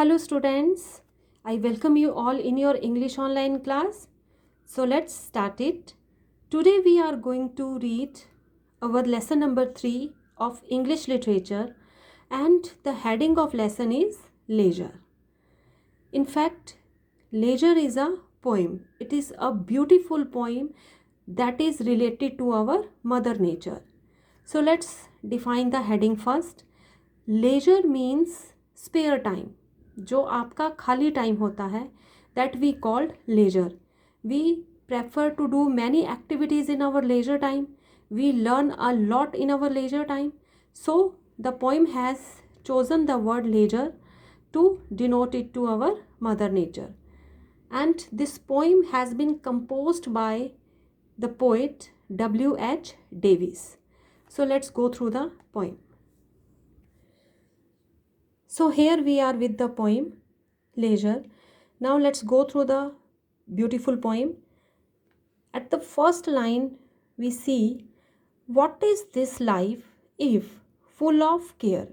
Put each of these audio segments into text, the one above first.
Hello students, I welcome you all in your English online class. So let's start it. Today we are going to read our lesson number 3 of English literature, and the heading of lesson is leisure. In fact, leisure is a poem. It is a beautiful poem that is related to our mother nature. So let's define the heading first. Leisure means spare time. जो आपका खाली time होता है, that we called leisure. We prefer to do many activities in our leisure time. We learn a lot in our leisure time. So the poem has chosen the word leisure to denote it to our mother nature. And this poem has been composed by the poet W.H. Davies. So let's go through the poem. So here we are with the poem Leisure. Now let's go through the beautiful poem. At the first line we see, what is this life if full of care?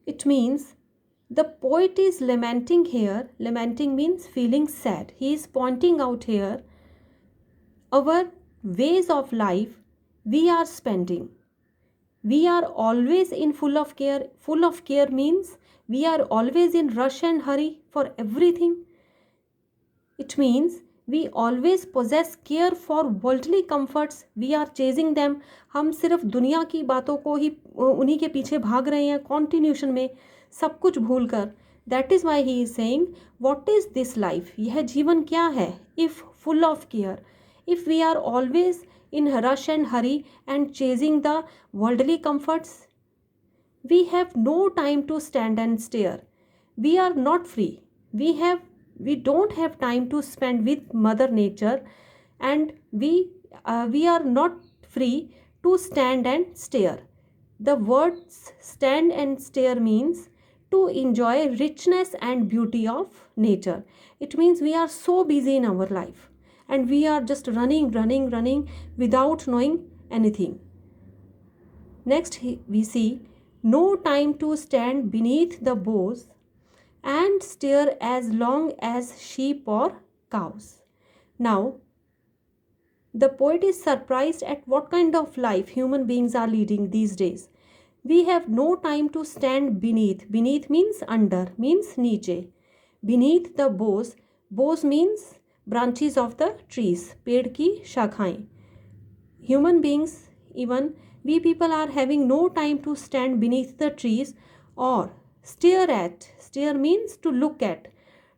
It means the poet is lamenting here. Lamenting means feeling sad. He is pointing out here our ways of life we are spending. We are always in full of care. Full of care means we are always in rush and hurry for everything. It means we always possess care for worldly comforts. We are chasing them. हम सिर्फ दुनिया की बातों को ही उन्हीं के पीछे भाग रहे हैं कॉन्टिन्यूशन में, सब कुछ भूल कर. That is why he is saying, what is this life? यह जीवन क्या है? If full of care. If we are always in rush and hurry and chasing the worldly comforts, we have no time to stand and stare. We are not free. We don't have time to spend with Mother Nature, and we are not free to stand and stare. The words stand and stare means to enjoy richness and beauty of nature. It means we are so busy in our life and we are just running without knowing anything. Next we see, no time to stand beneath the boughs and stare as long as sheep or cows. Now, the poet is surprised at what kind of life human beings are leading these days. We have no time to stand beneath. Beneath means under, means नीचे. Beneath the boughs. Boughs means branches of the trees, पेड़ की शाखाएं. Human beings, even we people are having no time to stand beneath the trees or stare at. Stare means to look at.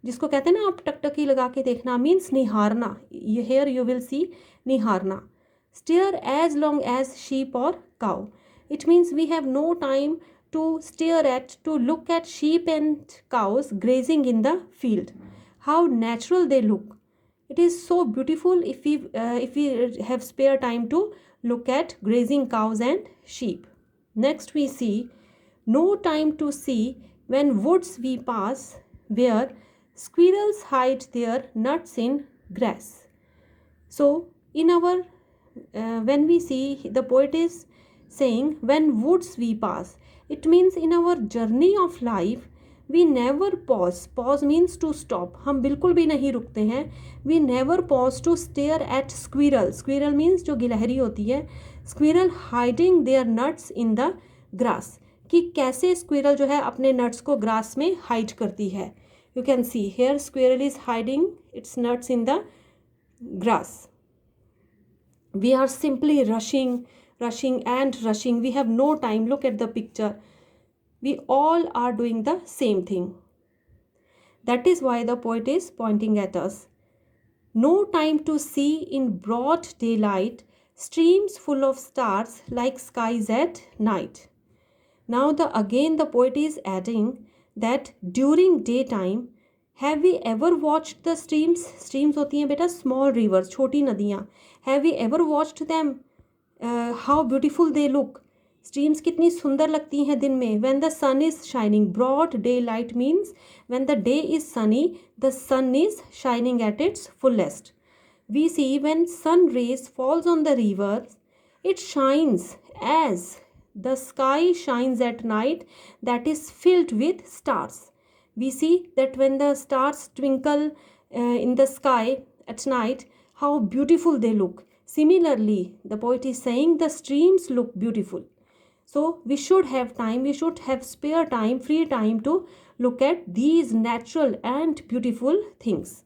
जिसको कहते हैं ना आप टकटकी लगा के देखना, means निहारना. Here you will see निहारना. Stare as long as sheep or cow. It means we have no time to stare at, to look at sheep and cows grazing in the field. How natural they look. It is so beautiful if we have spare time to look at grazing cows and sheep. Next we see, no time to see when woods we pass, where squirrels hide their nuts in grass. So in our when we see, the poet is saying when woods we pass, it means in our journey of life we never pause. Pause means to stop. हम बिल्कुल भी नहीं रुकते हैं. We never pause to stare at squirrel. Squirrel means जो गिलहरी होती है. Squirrel hiding their nuts in the grass. कि कैसे squirrel जो है अपने nuts को grass में hide करती है. You can see here squirrel is hiding its nuts in the grass. We are simply rushing. We have no time. Look at the picture. We all are doing the same thing. That is why the poet is pointing at us. No time to see in broad daylight streams full of stars like skies at night. Now again the poet is adding that during daytime, have we ever watched the streams? Streams होती हैं बेटा small rivers, छोटी नदियाँ. Have we ever watched them? How beautiful they look. Streams कितनी सुंदर लगती हैं दिन में. When the sun is shining, broad daylight means when the day is sunny, the sun is shining at its fullest. We see when sun rays falls on the rivers, it shines as the sky shines at night that is filled with stars. We see that when the stars twinkle in the sky at night, how beautiful they look. Similarly, the poet is saying the streams look beautiful. So we should have time, we should have spare time, free time to look at these natural and beautiful things.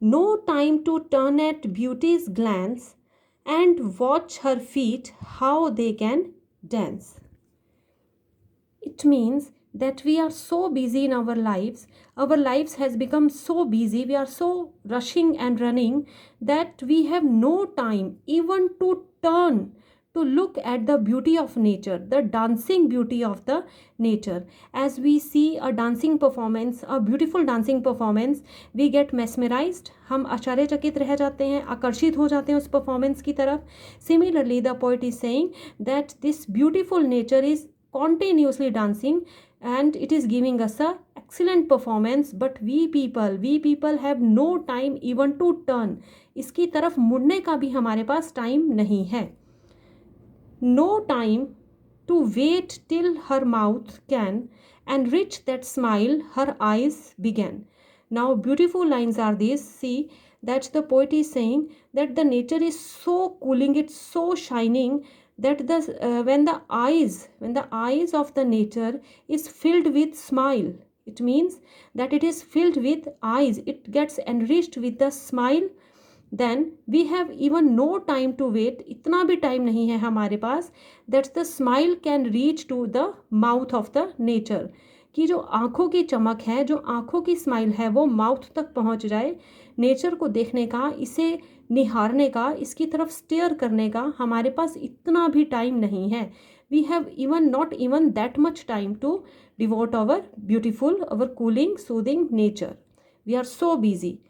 No time to turn at beauty's glance and watch her feet how they can dance. It means that we are so busy in our lives has become so busy, we are so rushing and running that we have no time even to turn to look at the beauty of nature, the dancing beauty of the nature. As we see a dancing performance, a beautiful dancing performance, we get mesmerized, हम आश्चर्यचकित रह जाते हैं, आकर्षित हो जाते हैं उस परफॉर्मेंस की तरफ. Similarly, the poet is saying that this beautiful nature is continuously dancing and it is giving us a excellent performance, but we people have no time even to turn. इसकी तरफ मुड़ने का भी हमारे पास टाइम नहीं है. No time to wait till her mouth can enrich that smile her eyes began. Now beautiful lines are these. See that the poet is saying that the nature is so cooling, it's so shining that when the eyes of the nature is filled with smile, it means that it is filled with eyes, it gets enriched with the smile. Then we have even no time to wait, इतना भी time नहीं है हमारे पास, that the smile can reach to the mouth of the nature, कि जो आँखों की चमक है, जो आँखों की स्माइल है, वो माउथ तक पहुँच जाए. नेचर को देखने का, इसे निहारने का, इसकी तरफ स्टेयर करने का हमारे पास इतना भी टाइम नहीं है. We have not even that much time to devote our beautiful, our cooling, soothing nature. We are so busy.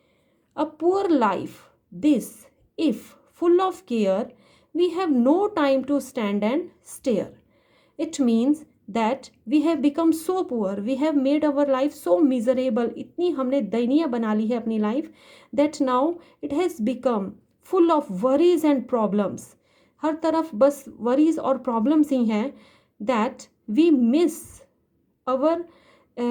A poor life this, if full of care, we have no time to stand and stare. It means that we have become so poor, we have made our life so miserable, इतनी हमने दयनीय बना ली है अपनी life, that now it has become full of worries and problems. हर तरफ बस worries और problems ही हैं, that we miss our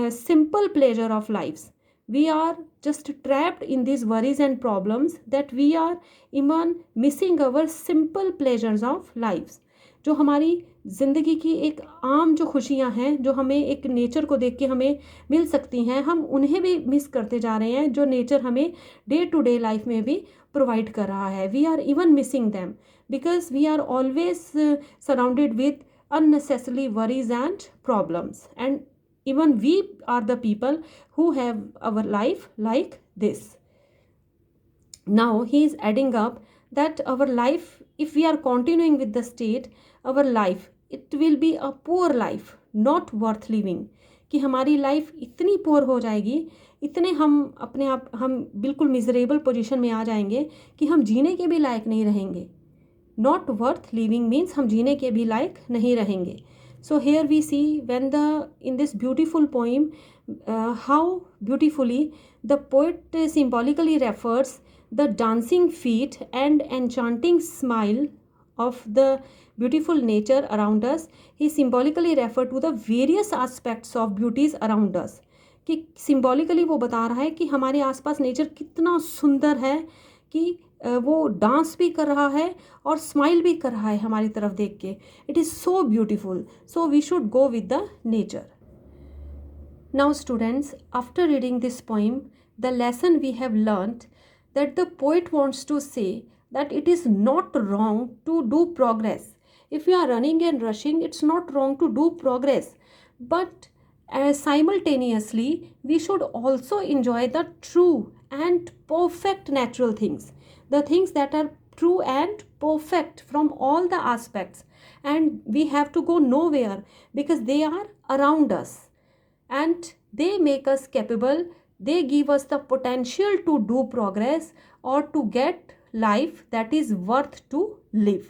simple pleasure of lives. We are just trapped in these worries and problems that we are even missing our simple pleasures of lives. जो हमारी ज़िंदगी की एक आम जो खुशियाँ हैं, जो हमें एक नेचर को देख के हमें मिल सकती हैं, हम उन्हें भी मिस करते जा रहे हैं, जो नेचर हमें डे टू डे लाइफ में भी प्रोवाइड कर रहा है. We are even missing them because we are always surrounded with unnecessary worries and problems, and even we are the people who have our life like this. Now he is adding up that our life, if we are continuing with the state, our life, it will be a poor life, not worth living. कि हमारी life इतनी पोर हो जाएगी, इतने हम अपने आप हम बिल्कुल मिजरेबल पोजीशन में आ जाएंगे कि हम जीने के भी लायक नहीं रहेंगे. Not worth living means हम जीने के भी लायक नहीं रहेंगे. So here we see when in this beautiful poem how beautifully the poet symbolically refers the dancing feet and enchanting smile of the beautiful nature around us. He symbolically referred to the various aspects of beauties around us. कि symbolically वो बता रहा है कि हमारे आसपास nature कितना सुंदर है, कि वो डांस भी कर रहा है और स्माइल भी कर रहा है हमारी तरफ देख के. It is so beautiful. So we should go with the nature. Now students, after reading this poem, the lesson we have learned that the poet wants to say that it is not wrong to do progress. If you are running and rushing, it's not wrong to do progress, but simultaneously we should also enjoy the true and perfect natural things, the things that are true and perfect from all the aspects, and we have to go nowhere because they are around us and they make us capable, they give us the potential to do progress or to get life that is worth to live.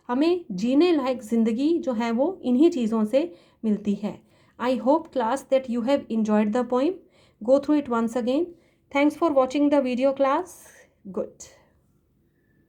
हमें जीने लायक ज़िंदगी जो है वो इन्हीं चीज़ों से मिलती है. I hope class that you have enjoyed the poem. Go through it once again. Thanks for watching the video class. Good.